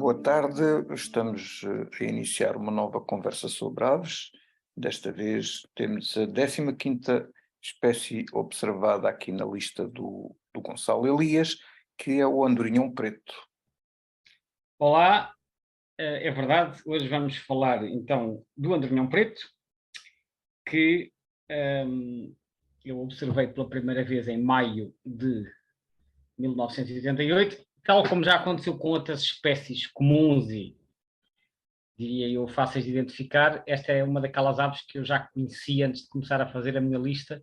Boa tarde, estamos a iniciar uma nova conversa sobre aves. Desta vez temos a 15ª espécie observada aqui na lista do Gonçalo Elias, que é o andorinhão preto. Olá, é verdade, hoje vamos falar então do andorinhão preto, que eu observei pela primeira vez em maio de 1988, tal como já aconteceu com outras espécies comuns e, diria eu, fáceis de identificar. Esta é uma daquelas aves que eu já conhecia antes de começar a fazer a minha lista,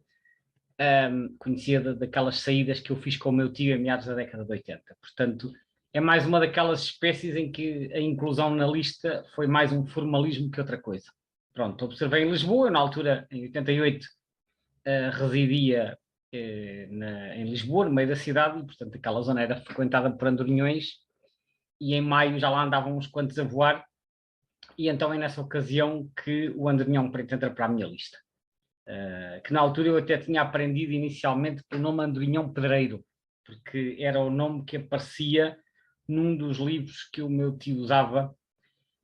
conhecia daquelas saídas que eu fiz com o meu tio em meados da década de 80. Portanto, é mais uma daquelas espécies em que a inclusão na lista foi mais um formalismo que outra coisa. Pronto, observei em Lisboa, eu, na altura, em 88, residia em Lisboa, no meio da cidade, e portanto aquela zona era frequentada por andorinhões, e em maio já lá andavam uns quantos a voar, e então é nessa ocasião que o andorinhão preto entra para a minha lista. Que na altura eu até tinha aprendido inicialmente pelo nome andorinhão pedreiro, porque era o nome que aparecia num dos livros que o meu tio usava,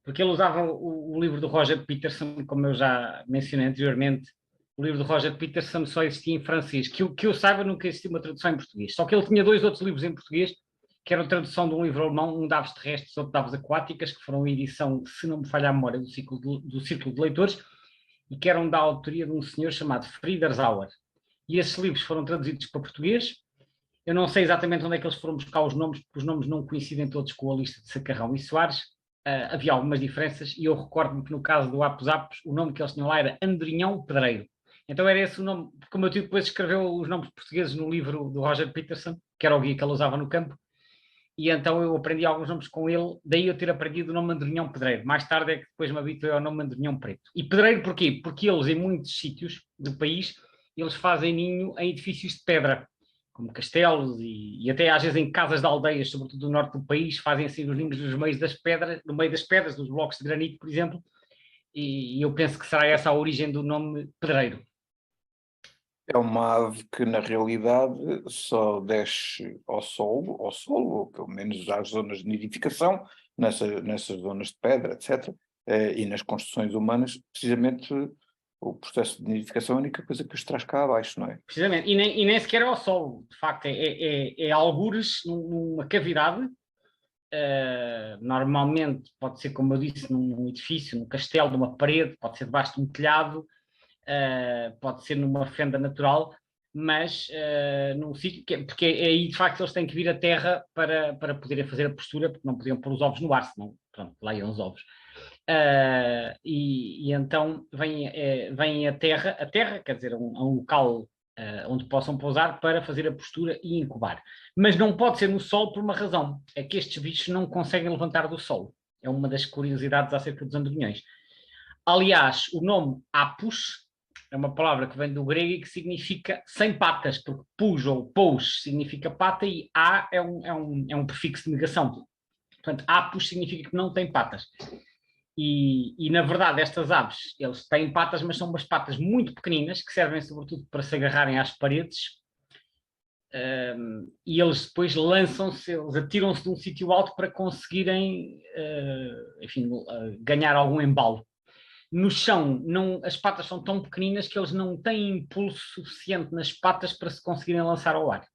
porque ele usava o livro do Roger Peterson, como eu já mencionei anteriormente. O livro do Roger Peterson só existia em francês, que eu saiba nunca existia uma tradução em português, só que ele tinha dois outros livros em português, que eram a tradução de um livro alemão, um de aves terrestres, outro de aves aquáticas, que foram edição, se não me falha a memória, do Círculo de Leitores, e que eram da autoria de um senhor chamado Friedersauer. E esses livros foram traduzidos para português. Eu não sei exatamente onde é que eles foram buscar os nomes, porque os nomes não coincidem todos com a lista de Sacarrão e Soares. Havia algumas diferenças, e eu recordo-me que no caso do Apos Apos, o nome que eles tinham lá era Andorinhão Pedreiro. Então era esse o nome, porque o meu tio depois escreveu os nomes portugueses no livro do Roger Peterson, que era o guia que ele usava no campo, e então eu aprendi alguns nomes com ele, daí eu ter aprendido o nome Andorinhão Pedreiro. Mais tarde é que depois me habituei ao nome Andorinhão Preto. E Pedreiro porquê? Porque eles, em muitos sítios do país, eles fazem ninho em edifícios de pedra, como castelos e até às vezes em casas de aldeias, sobretudo do norte do país, fazem assim os ninhos nos meios das pedras, no meio das pedras, dos blocos de granito, por exemplo, e eu penso que será essa a origem do nome Pedreiro. É uma ave que, na realidade, só desce ao solo, ou pelo menos às zonas de nidificação, nessas zonas de pedra, etc., e nas construções humanas, precisamente o processo de nidificação é a única coisa que os traz cá abaixo, não é? Precisamente, e nem sequer é ao solo, de facto, é algures numa cavidade. Normalmente pode ser, como eu disse, num edifício, num castelo, numa parede, pode ser debaixo de um telhado, pode ser numa fenda natural, mas num sítio, porque aí de facto eles têm que vir à terra para poderem fazer a postura, porque não podiam pôr os ovos no ar, senão pronto, lá iam os ovos. E então vem a terra quer dizer, um local onde possam pousar para fazer a postura e incubar. Mas não pode ser no solo por uma razão, é que estes bichos não conseguem levantar do solo. É uma das curiosidades acerca dos andorinhões. Aliás, o nome apus é uma palavra que vem do grego e que significa sem patas, porque pus ou pous significa pata e a é um prefixo de negação. Portanto, apus significa que não tem patas. E na verdade estas aves, eles têm patas, mas são umas patas muito pequeninas que servem sobretudo para se agarrarem às paredes, e eles depois lançam-se, eles atiram-se de um sítio alto para conseguirem, enfim, ganhar algum embalo. No chão, as patas são tão pequeninas que eles não têm impulso suficiente nas patas para se conseguirem lançar ao ar.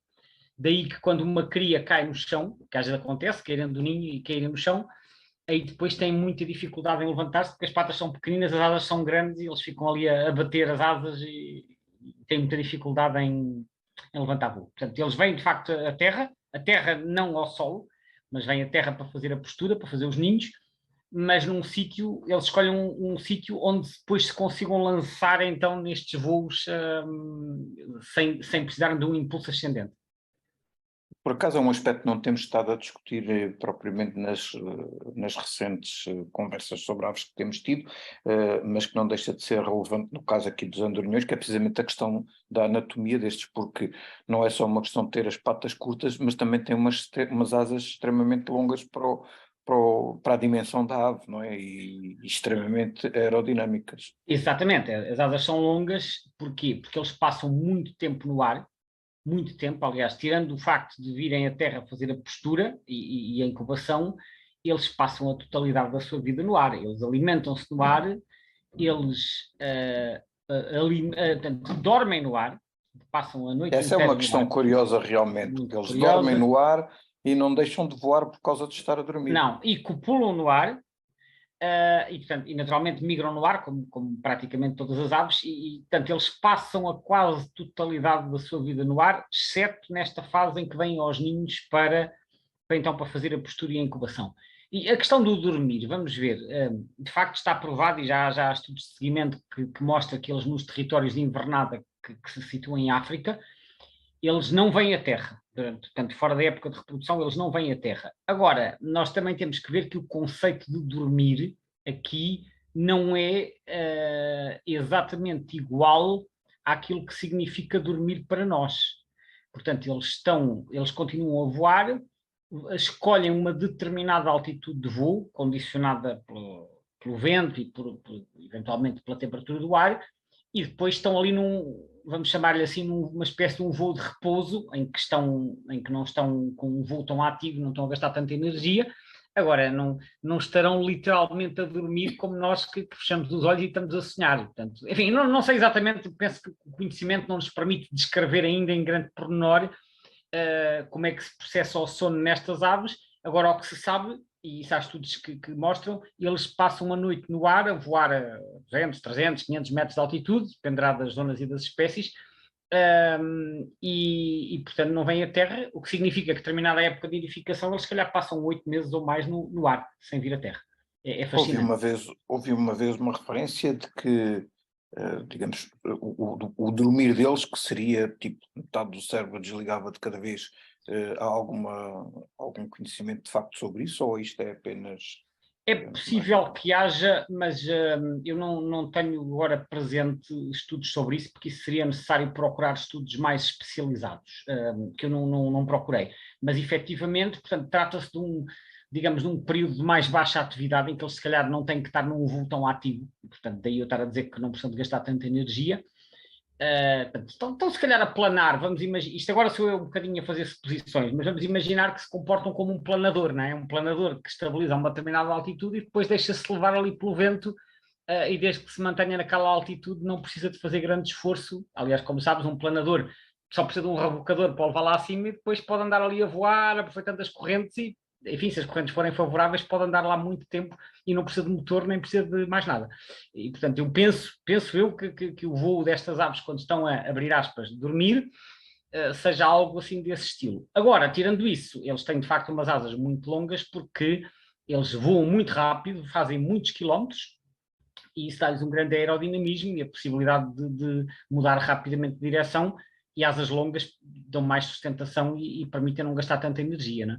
Daí que quando uma cria cai no chão, que às vezes acontece, caírem do ninho e caírem no chão, aí depois têm muita dificuldade em levantar-se, porque as patas são pequeninas, as asas são grandes e eles ficam ali a bater as asas e têm muita dificuldade em levantar voo. Portanto, eles vêm de facto à terra não ao solo, mas vêm à terra para fazer a postura, para fazer os ninhos, mas num sítio, eles escolhem um sítio onde depois se consigam lançar então nestes voos sem precisarem de um impulso ascendente. Por acaso é um aspecto que não temos estado a discutir propriamente nas recentes conversas sobre aves que temos tido, mas que não deixa de ser relevante no caso aqui dos andorinhões, que é precisamente a questão da anatomia destes, porque não é só uma questão de ter as patas curtas, mas também tem umas asas extremamente longas para a dimensão da ave, não é? E extremamente aerodinâmicas. Exatamente, as asas são longas, porquê? Porque eles passam muito tempo no ar, muito tempo, aliás, tirando o facto de virem à Terra fazer a postura e a incubação, eles passam a totalidade da sua vida no ar, eles alimentam-se no ar, eles portanto, dormem no ar, passam a noite Essa é inteira uma no questão ar, curiosa realmente, porque muito eles dormem curiosa. no ar e não deixam de voar por causa de estar a dormir. Não, e copulam no ar, portanto, e naturalmente migram no ar, como praticamente todas as aves, portanto, eles passam a quase totalidade da sua vida no ar, exceto nesta fase em que vêm aos ninhos para fazer a postura e a incubação. E a questão do dormir, vamos ver, de facto está provado, e já há estudos de seguimento que mostram que eles nos territórios de invernada que se situam em África, eles não vêm à Terra. Portanto, fora da época de reprodução, eles não vêm à Terra. Agora, nós também temos que ver que o conceito de dormir aqui não é exatamente igual àquilo que significa dormir para nós. Portanto, eles continuam a voar, escolhem uma determinada altitude de voo, condicionada pelo vento e eventualmente pela temperatura do ar, e depois estão ali vamos chamar-lhe assim, numa espécie de um voo de repouso, em que não estão com um voo tão ativo, não estão a gastar tanta energia. Agora, não estarão literalmente a dormir como nós que fechamos os olhos e estamos a sonhar. Portanto, enfim, não sei exatamente, penso que o conhecimento não nos permite descrever ainda em grande pormenor como é que se processa o sono nestas aves. Agora, o que se sabe, e isso há estudos que mostram, eles passam a noite no ar, a voar a 200, 300, 500 metros de altitude, dependerá das zonas e das espécies, portanto não vêm à Terra, o que significa que determinada época de nidificação eles se calhar passam 8 meses ou mais no ar, sem vir à Terra. É fascinante. Ouvi uma vez uma referência de que, digamos, o dormir deles, que seria tipo metade do cérebro desligava de cada vez, há algum conhecimento de facto sobre isso, ou isto é apenas É mais possível que haja, mas eu não tenho agora presente estudos sobre isso, porque isso seria necessário procurar estudos mais especializados, que eu não procurei. Mas efetivamente, portanto, trata-se digamos, de um período de mais baixa atividade, em que eles se calhar não têm que estar num voo tão ativo, portanto, daí eu estar a dizer que não precisam de gastar tanta energia. Estão se calhar a planar, vamos imaginar, isto agora sou eu um bocadinho a fazer suposições, mas vamos imaginar que se comportam como um planador, não é? Um planador que estabiliza a uma determinada altitude e depois deixa-se levar ali pelo vento, e desde que se mantenha naquela altitude não precisa de fazer grande esforço. Aliás, como sabes, um planador só precisa de um rebocador para o levar lá acima e depois pode andar ali a voar, aproveitando as correntes e, enfim, se as correntes forem favoráveis, pode andar lá muito tempo e não precisa de motor nem precisa de mais nada. E, portanto, eu penso eu que o voo destas aves, quando estão a abrir aspas, dormir, seja algo assim desse estilo. Agora, tirando isso, eles têm de facto umas asas muito longas porque eles voam muito rápido, fazem muitos quilómetros e isso dá-lhes um grande aerodinamismo e a possibilidade de mudar rapidamente de direção, e asas longas dão mais sustentação e permitem não gastar tanta energia, né?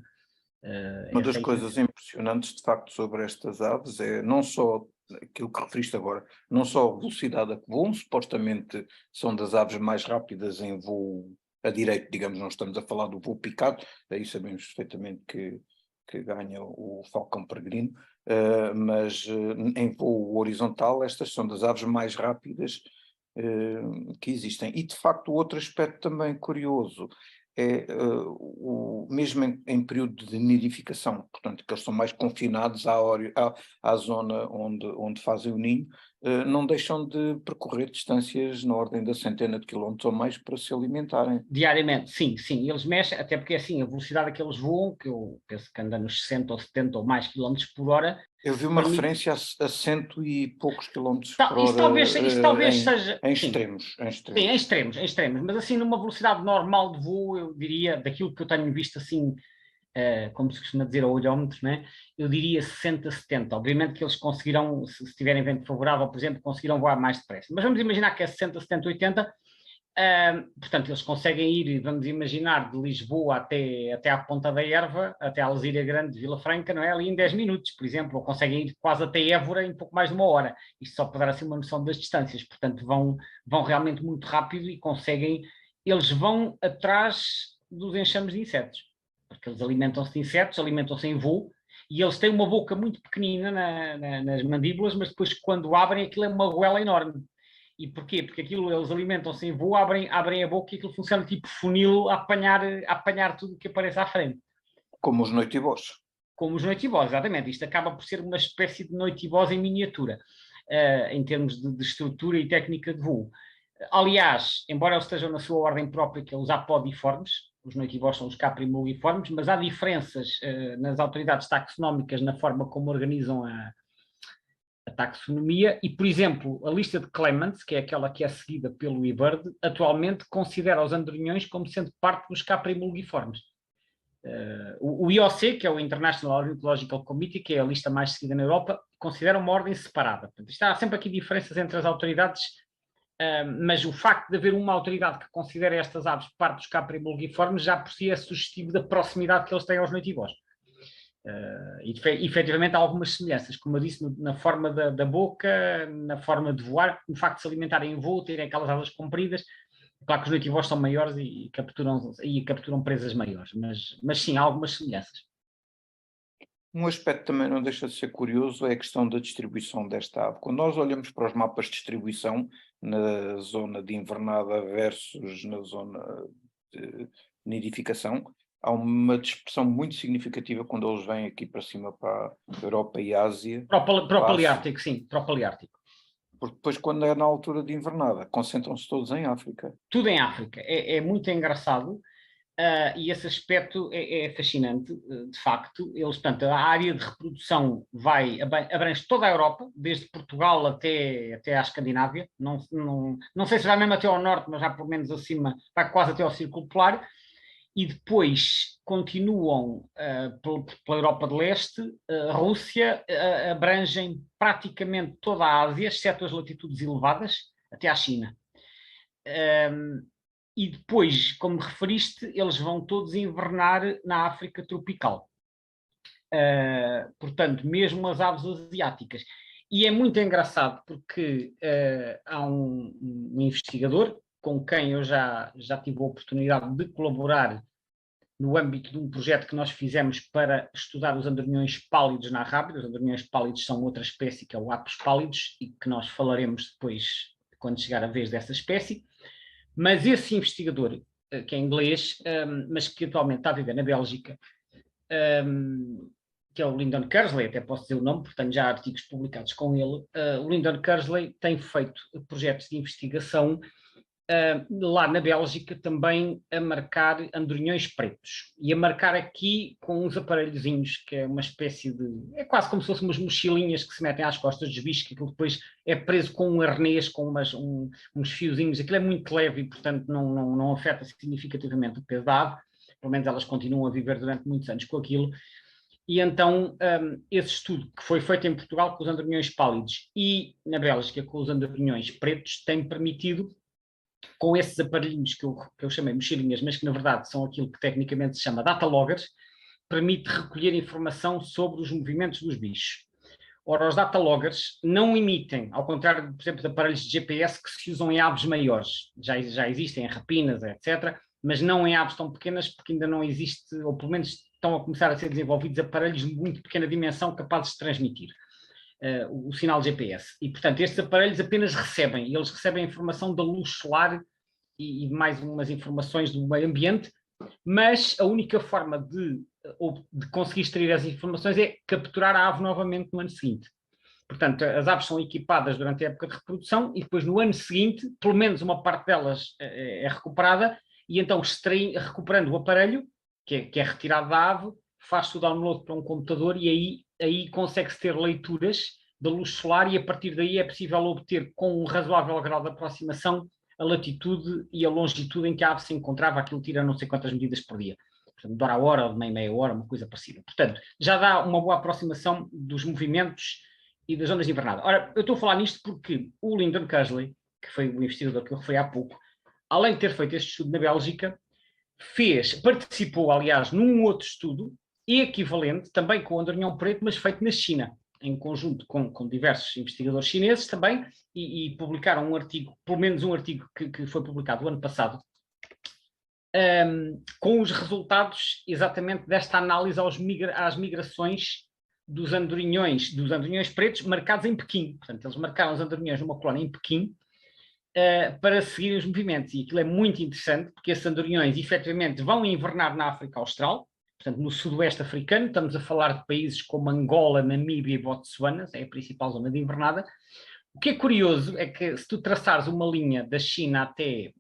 Uma das Essa é coisas impressionantes, de facto, sobre estas aves é não só aquilo que referiste agora, não só a velocidade a que voam, supostamente são das aves mais rápidas em voo a direito, digamos, não estamos a falar do voo picado, aí sabemos perfeitamente que ganha o falcão peregrino, mas em voo horizontal estas são das aves mais rápidas que existem. E de facto outro aspecto também curioso é mesmo em período de nidificação, portanto, que eles são mais confinados à zona onde fazem o ninho, não deixam de percorrer distâncias na ordem da centena de quilómetros ou mais para se alimentarem. diariamente, sim, eles mexem, até porque assim, a velocidade a que eles voam, que eu penso que anda nos 60 ou 70 ou mais quilómetros por hora, Eu vi uma permite. referência a cento e poucos quilómetros por Isso hora talvez seja, em sim, extremos, em sim, extremos. em extremos, mas assim, numa velocidade normal de voo, eu diria, daquilo que eu tenho visto assim, como se costuma dizer, a olhómetro, né? Eu diria 60, 70. Obviamente que eles conseguirão, se tiverem vento favorável, por exemplo, conseguirão voar mais depressa. Mas vamos imaginar que é 60, 70, 80. Portanto, eles conseguem ir, vamos imaginar, de Lisboa até à Ponta da Erva, até à Alzira Grande de Vila Franca, não é? Ali em 10 minutos, por exemplo, ou conseguem ir quase até Évora em pouco mais de uma hora. Isto só para dar assim uma noção das distâncias. Portanto, vão realmente muito rápido e conseguem. Eles vão atrás dos enxames de insetos, porque eles alimentam-se de insetos, alimentam-se em voo, e eles têm uma boca muito pequenina nas mandíbulas, mas depois, quando abrem, aquilo é uma goela enorme. E porquê? Porque aquilo, eles alimentam-se em voo, abrem a boca e aquilo funciona tipo funil a apanhar tudo o que aparece à frente. Como os noitibós. como os noitibós, exatamente. Isto acaba por ser uma espécie de noitibós em miniatura, em termos de estrutura e técnica de voo. Aliás, embora eles estejam na sua ordem própria, que é os apodiformes, os noitibós são os caprimuliformes, mas há diferenças nas autoridades taxonómicas na forma como organizam a taxonomia e, por exemplo, a lista de Clements, que é aquela que é seguida pelo eBird, atualmente considera os andorinhões como sendo parte dos caprimuliformes. O IOC, que é o International Ornithological Committee, que é a lista mais seguida na Europa, considera uma ordem separada. Portanto, há sempre aqui diferenças entre as autoridades, mas o facto de haver uma autoridade que considera estas aves parte dos caprimuliformes já por si é sugestivo da proximidade que eles têm aos noitibós. E efetivamente há algumas semelhanças, como eu disse, na forma da boca, na forma de voar, no facto de se alimentarem em voo, terem aquelas asas compridas. Claro que os noitibós são maiores e capturam presas maiores, mas sim, há algumas semelhanças. Um aspecto também não deixa de ser curioso é a questão da distribuição desta ave. Quando nós olhamos para os mapas de distribuição na zona de invernada versus na zona de nidificação, há uma dispersão muito significativa quando eles vêm aqui para cima, para a Europa e Ásia. Para o Paleártico, sim, para o Paleártico. Porque depois, quando é na altura de invernada, concentram-se todos em África. Tudo em África. É muito engraçado e esse aspecto é fascinante, de facto. Eles, portanto, a área de reprodução abrange toda a Europa, desde Portugal até à Escandinávia. Não sei se vai mesmo até ao norte, mas já pelo menos acima, vai quase até ao Círculo Polar. E depois continuam pela Europa de Leste, a Rússia, abrangem praticamente toda a Ásia, exceto as latitudes elevadas, até à China. E depois, como referiste, eles vão todos invernar na África tropical. Portanto, mesmo as aves asiáticas. E é muito engraçado porque há um investigador com quem eu já tive a oportunidade de colaborar no âmbito de um projeto que nós fizemos para estudar os andorinhões pálidos na Arrábida. Os andorinhões pálidos são outra espécie, que é o Apis pálidos, e que nós falaremos depois, quando chegar a vez dessa espécie. Mas esse investigador, que é inglês, mas que atualmente está a viver na Bélgica, que é o Lyndon Kersley, até posso dizer o nome, porque tenho já artigos publicados com ele. O Lyndon Kersley tem feito projetos de investigação lá na Bélgica também a marcar andorinhões pretos. E a marcar aqui com uns aparelhozinhos, que é uma espécie de... É quase como se fossem umas mochilinhas que se metem às costas dos bichos, que aquilo depois é preso com um arnês, com uns fiozinhos. Aquilo é muito leve e, portanto, não afeta significativamente o peso da ave. Pelo menos elas continuam a viver durante muitos anos com aquilo. E então, esse estudo que foi feito em Portugal com os andorinhões pálidos e na Bélgica com os andorinhões pretos tem permitido, com esses aparelhinhos que eu chamei mochilinhas, mas que na verdade são aquilo que tecnicamente se chama data loggers, permite recolher informação sobre os movimentos dos bichos. Ora, os data loggers não emitem, ao contrário, por exemplo, de aparelhos de GPS que se usam em aves maiores. Já existem em rapinas, etc., mas não em aves tão pequenas, porque ainda não existe, ou pelo menos estão a começar a ser desenvolvidos aparelhos de muito pequena dimensão capazes de transmitir o sinal GPS. E, portanto, estes aparelhos apenas recebem, e eles recebem a informação da luz solar e mais umas informações do meio ambiente, mas a única forma de conseguir extrair as informações é capturar a ave novamente no ano seguinte. Portanto, as aves são equipadas durante a época de reprodução e depois no ano seguinte, pelo menos uma parte delas é recuperada e então recuperando o aparelho, que é retirado da ave, faz-se o download para um computador e aí consegue-se ter leituras da luz solar e a partir daí é possível obter com um razoável grau de aproximação a latitude e a longitude em que a ave se encontrava. Aquilo tira não sei quantas medidas por dia. Portanto, de hora a hora, ou de meia hora, uma coisa parecida. Portanto, já dá uma boa aproximação dos movimentos e das zonas de invernada. Ora, eu estou a falar nisto porque o Lyndon Kersley, que foi o investigador que eu referi há pouco, além de ter feito este estudo na Bélgica, participou, aliás, num outro estudo equivalente, também com o andorinhão preto, mas feito na China, em conjunto com diversos investigadores chineses também, e publicaram um artigo, pelo menos um artigo que foi publicado o ano passado, com os resultados exatamente desta análise às migrações dos andorinhões pretos marcados em Pequim. Portanto, eles marcaram os andorinhões numa colónia em Pequim para seguir os movimentos. E aquilo é muito interessante, porque esses andorinhões efetivamente vão invernar na África Austral, portanto, no sudoeste africano, estamos a falar de países como Angola, Namíbia e Botsuana, é a principal zona de invernada. O que é curioso é que se tu traçares uma linha da China até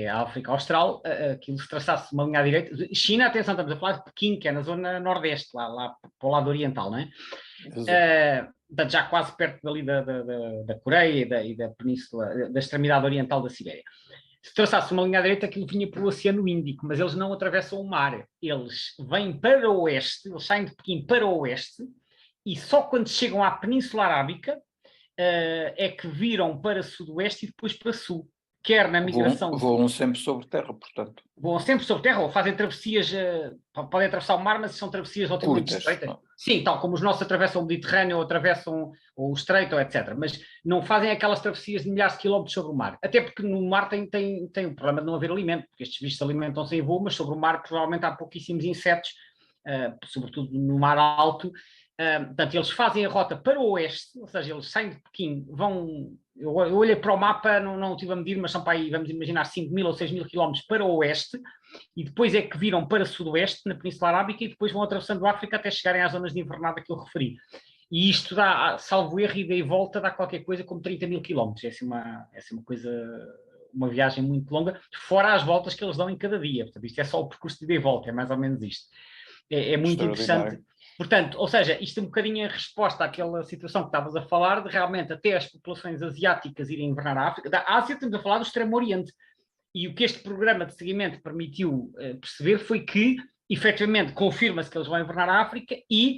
a África Austral, aquilo se traçasse uma linha à direita, China, atenção, estamos a falar de Pequim, que é na zona nordeste, lá para o lado oriental, não é? Portanto, já quase perto dali da Coreia e da península, da extremidade oriental da Sibéria. Se traçasse uma linha à direita, aquilo vinha para o Oceano Índico, mas eles não atravessam o mar. Eles vêm para o oeste, eles saem de Pequim para o oeste, e só quando chegam à Península Arábica é que viram para sudoeste e depois para sul. Quer na migração... Voam sempre sobre terra, portanto. Voam sempre sobre terra, ou fazem travessias, podem atravessar o mar, mas são travessias relativamente estreitas. Sim, tal como os nossos atravessam o Mediterrâneo, ou atravessam o Estreito, etc. Mas não fazem aquelas travessias de milhares de quilómetros sobre o mar. Até porque no mar tem o problema de não haver alimento, porque estes bichos se alimentam-se em voo, mas sobre o mar provavelmente há pouquíssimos insetos, sobretudo no mar alto. Portanto, eles fazem a rota para o oeste, ou seja, eles saem de Pequim, vão... Eu olhei para o mapa, não estive a medir, mas são para aí, vamos imaginar, 5.000 ou 6.000 quilómetros para o oeste, e depois é que viram para o sudoeste, na Península Arábica, e depois vão atravessando a África até chegarem às zonas de invernada que eu referi. E isto dá, salvo erro, ida e volta, dá qualquer coisa como 30.000 quilómetros. É uma coisa, uma viagem muito longa, fora as voltas que eles dão em cada dia. Portanto, isto é só o percurso de ida e volta, é mais ou menos isto. É muito interessante. Portanto, ou seja, isto é um bocadinho em resposta àquela situação que estavas a falar, de realmente até as populações asiáticas irem invernar à África. Da Ásia estamos a falar do Extremo Oriente. E o que este programa de seguimento permitiu perceber foi que, efetivamente, confirma-se que eles vão invernar à África e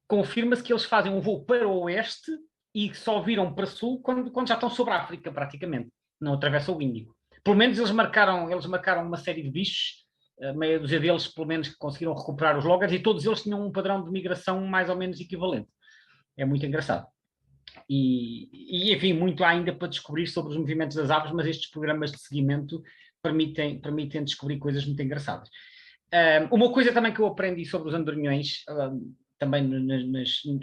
confirma-se que eles fazem um voo para o oeste e só viram para sul quando já estão sobre a África, praticamente. Não atravessam o Índico. Pelo menos eles marcaram uma série de bichos, meia dúzia deles, pelo menos, que conseguiram recuperar os loggers, e todos eles tinham um padrão de migração mais ou menos equivalente. É muito engraçado. E enfim, muito há ainda para descobrir sobre os movimentos das aves, mas estes programas de seguimento permitem descobrir coisas muito engraçadas. Uma coisa também que eu aprendi sobre os andorinhões, também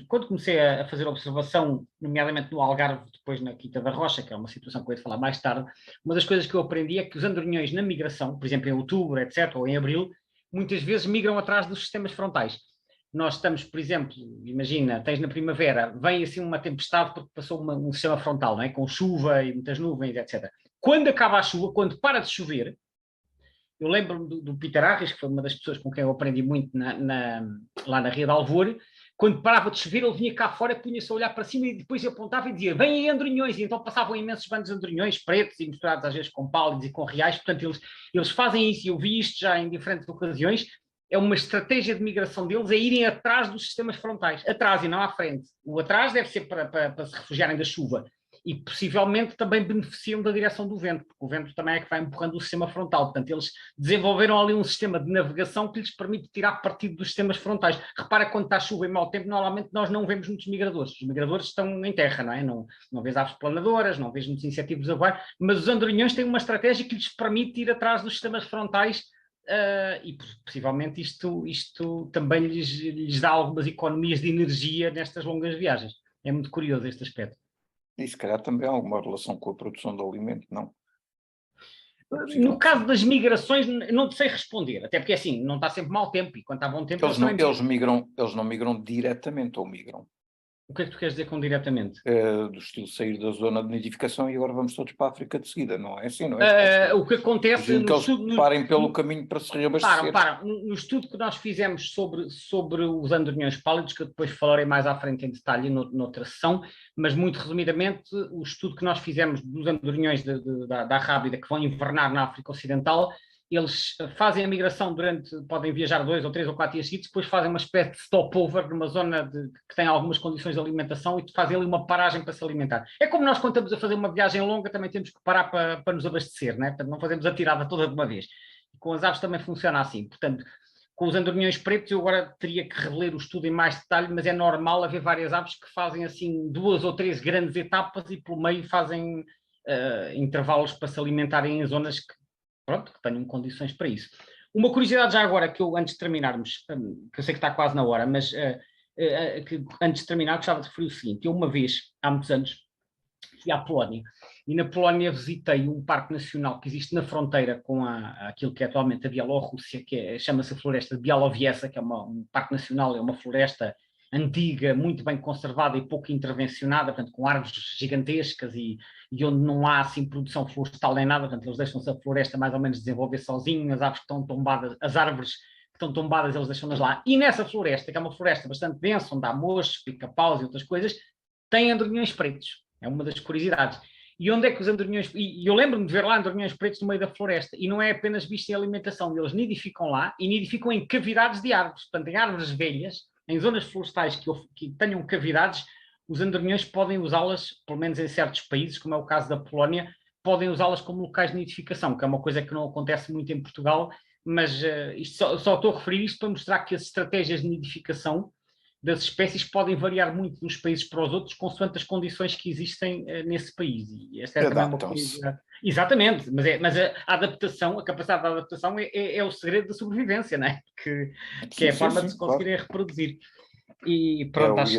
quando comecei a fazer observação, nomeadamente no Algarve, depois na Quinta da Rocha, que é uma situação que eu ia falar mais tarde, uma das coisas que eu aprendi é que os andorinhões na migração, por exemplo em outubro, etc., ou em abril, muitas vezes migram atrás dos sistemas frontais. Nós estamos, por exemplo, imagina, tens na primavera, vem assim uma tempestade porque passou um sistema frontal, não é? Com chuva e muitas nuvens, etc. Quando acaba a chuva, quando para de chover, eu lembro-me do Peter Harris, que foi uma das pessoas com quem eu aprendi muito lá na Ria de Alvor. Quando parava de chover, ele vinha cá fora, punha-se a olhar para cima e depois apontava e dizia: vêm aí andorinhões. E então passavam imensos bandos de andorinhões, pretos e misturados às vezes com pálidos e com reais. Portanto, eles fazem isso, e eu vi isto já em diferentes ocasiões. É uma estratégia de migração deles, é irem atrás dos sistemas frontais. Atrás e não à frente. O atrás deve ser para se refugiarem da chuva. E possivelmente também beneficiam da direção do vento, porque o vento também é que vai empurrando o sistema frontal. Portanto, eles desenvolveram ali um sistema de navegação que lhes permite tirar partido dos sistemas frontais. Repara, quando está chuva e mau tempo, normalmente nós não vemos muitos migradores. Os migradores estão em terra, não é? Não vês aves planadoras, não vês muitos insetívoros a voar, mas os andorinhões têm uma estratégia que lhes permite ir atrás dos sistemas frontais. E possivelmente isto também lhes dá algumas economias de energia nestas longas viagens. É muito curioso este aspecto. E se calhar também há alguma relação com a produção de alimento, não? No caso das migrações, não te sei responder, até porque assim, não está sempre mau tempo, e quando está bom tempo... Eles não migram diretamente, ou migram? O que é que tu queres dizer com diretamente? Do estilo sair da zona de nidificação e agora vamos todos para a África de seguida, não é assim, não é? O que acontece... que eles parem pelo caminho para se reabastecer. No estudo que nós fizemos sobre os andorinhões pálidos, que eu depois falarei mais à frente em detalhe noutra sessão, mas muito resumidamente, o estudo que nós fizemos dos andorinhões da Rábida que vão invernar na África Ocidental, eles fazem a migração podem viajar 2 ou 3 ou 4 dias seguidos, depois fazem uma espécie de stopover numa zona que tem algumas condições de alimentação e fazem ali uma paragem para se alimentar. É como nós, quando estamos a fazer uma viagem longa, também temos que parar para nos abastecer, né? Portanto, não fazemos a tirada toda de uma vez. E com as aves também funciona assim. Portanto, com os andorinhões pretos, eu agora teria que reler o estudo em mais detalhe, mas é normal haver várias aves que fazem assim 2 ou 3 grandes etapas e pelo meio fazem intervalos para se alimentarem em zonas que tenham condições para isso. Uma curiosidade já agora, que eu, antes de terminarmos, que eu sei que está quase na hora, mas que antes de terminar gostava de referir o seguinte: eu uma vez, há muitos anos, fui à Polónia, E na Polónia visitei um parque nacional que existe na fronteira com aquilo que é atualmente a Bielorrússia, chama-se a Floresta de Bialowieza, que é um parque nacional, é uma floresta antiga, muito bem conservada e pouco intervencionada, portanto, com árvores gigantescas e onde não há assim produção florestal nem nada, portanto, eles deixam-se a floresta mais ou menos desenvolver sozinho, as árvores que estão tombadas, as árvores que estão tombadas, eles deixam-nas lá. E nessa floresta, que é uma floresta bastante densa, onde há mochos, pica-paus e outras coisas, tem andorinhões pretos. É uma das curiosidades. E onde é que os andorinhões... E eu lembro-me de ver lá andorinhões pretos no meio da floresta. E não é apenas visto em alimentação. Eles nidificam lá e nidificam em cavidades de árvores. Portanto, em árvores velhas, em zonas florestais que tenham cavidades, os andorinhões podem usá-las, pelo menos em certos países, como é o caso da Polónia, podem usá-las como locais de nidificação, que é uma coisa que não acontece muito em Portugal, mas só estou a referir isto para mostrar que as estratégias de nidificação das espécies podem variar muito de uns países para os outros, consoante as condições que existem nesse país. E esta é também uma coisa... Exatamente, mas a adaptação, a capacidade de adaptação é o segredo da sobrevivência, não é? Que é a forma de se conseguirem reproduzir. E pronto, acho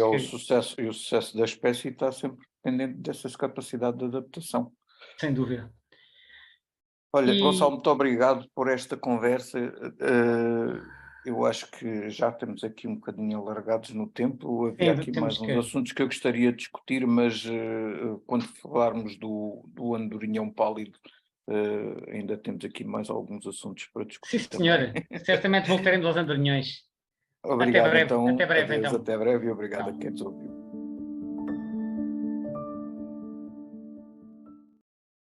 que... o sucesso da espécie está sempre dependente dessas capacidades de adaptação. Sem dúvida. Olha, Gonçalo, muito obrigado por esta conversa. Eu acho que já estamos aqui um bocadinho alargados no tempo. Havia aqui mais uns assuntos que eu gostaria de discutir, mas quando falarmos do andorinhão pálido, ainda temos aqui mais alguns assuntos para discutir. Sim, senhora. Certamente voltaremos aos andorinhões. Obrigado, até breve, então. Então. Até breve e obrigado a quem nos ouviu.